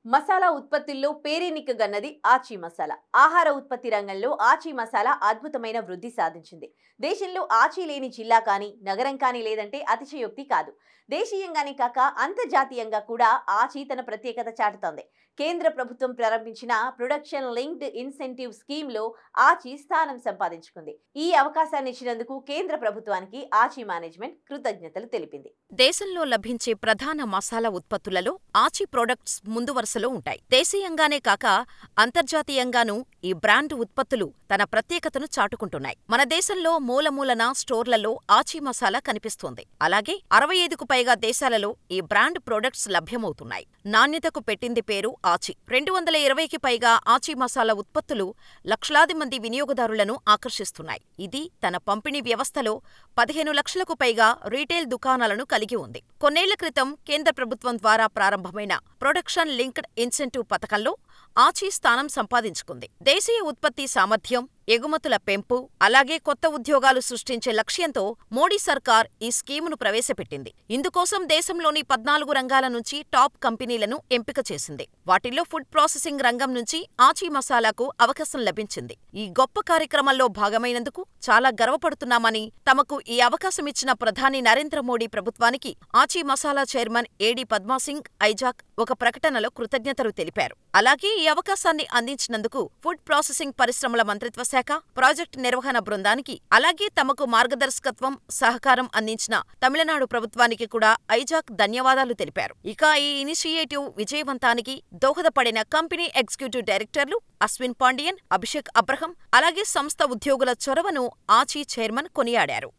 మసాలా ఉత్పత్తుల్లో పేరెన్నికగన్నది ఆచీ మసాలా. ఆహార ఉత్పత్తి రంగంలో ఆచీ మసాలా అద్భుతమైన వృద్ధి సాధించింది. దేశంలో ఆచీ లేని జిల్లా కానీ, నగరం కానీ లేదంటే అతిశయోక్తి కాదు. దేశీయంగానే కాక అంతర్జాతీయంగా కూడా ఆచీ తన ప్రత్యేకత చాటుతోంది. కేంద్ర ప్రభుత్వం ప్రారంభించిన ప్రొడక్షన్ లింక్డ్ ఇన్సెంటివ్ స్కీమ్లో ఆచీ స్థానం సంపాదించుకుంది. ఈ అవకాశాన్ని ఇచ్చినందుకు కేంద్ర ప్రభుత్వానికి ఆచీ మేనేజ్మెంట్ కృతజ్ఞతలు తెలిపింది. దేశంలో లభించే ప్రధాన మసాలా ఉత్పత్తులలో ఆచీ ప్రొడక్ట్స్ ముందు వరుసలో ఉంటాయి. దేశీయంగానే కాక అంతర్జాతీయంగానూ ఈ బ్రాండ్ ఉత్పత్తులు తన ప్రత్యేకతను చాటుకుంటున్నాయి. మన దేశంలో మూలమూలన స్టోర్లలో ఆచీ మసాలా కనిపిస్తోంది. అలాగే 65కు పైగా దేశాలలో ఈ బ్రాండ్ ప్రొడక్ట్స్ లభ్యమవుతున్నాయి. నాణ్యతకు పెట్టింది పేరు ఆచీ. 220కి పైగా ఆచీ మసాలా ఉత్పత్తులు లక్షలాది మంది వినియోగదారులను ఆకర్షిస్తున్నాయి. ఇది తన పంపిణీ వ్యవస్థలో 15 లక్షలకు పైగా రీటైల్ దుకాణాలను కలిగి ఉంది. కొన్నేళ్ల క్రితం కేంద్ర ప్రభుత్వం ద్వారా ప్రారంభమైన ప్రొడక్షన్ లింక్డ్ ఇన్సెంటివ్ పథకంలో ఆచీ స్థానం సంపాదించుకుంది. దేశీయ ఉత్పత్తి సామర్థ్యం, ఎగుమతుల పెంపు, అలాగే కొత్త ఉద్యోగాలు సృష్టించే లక్ష్యంతో మోడీ సర్కార్ ఈ స్కీమును ప్రవేశపెట్టింది. ఇందుకోసం దేశంలోని 14 రంగాల నుంచి టాప్ కంపెనీలను ఎంపిక చేసింది. వాటిల్లో ఫుడ్ ప్రాసెసింగ్ రంగం నుంచి ఆచీ మసాలాకు అవకాశం లభించింది. ఈ గొప్ప కార్యక్రమంలో భాగమైనందుకు చాలా గర్వపడుతున్నామని తమకు ఈ అవకాశమిచ్చిన ప్రధాని నరేంద్ర మోడీ ప్రభుత్వానికి ఆచీ మసాలా చైర్మన్ ఏడీ పద్మాసింగ్ ఐజాక్ ఒక ప్రకటనలో కృతజ్ఞతలు తెలిపారు. అలాగే ఈ అవకాశాన్ని అందించినందుకు ఫుడ్ ప్రాసెసింగ్ పరిశ్రమల మంత్రిత్వ శాఖ, ప్రాజెక్టు నిర్వహణ బృందానికి, అలాగే తమకు మార్గదర్శకత్వం, సహకారం అందించిన తమిళనాడు ప్రభుత్వానికి కూడా ఐజాక్ ధన్యవాదాలు తెలిపారు. ఇక ఈ ఇనిషియేటివ్ విజయవంతానికి దోహదపడిన కంపెనీ ఎగ్జిక్యూటివ్ డైరెక్టర్లు అశ్విన్ పాండియన్, అభిషేక్ అబ్రహం, అలాగే సంస్థ ఉద్యోగుల చొరవను ఆచీ చైర్మన్ కొనియాడారు.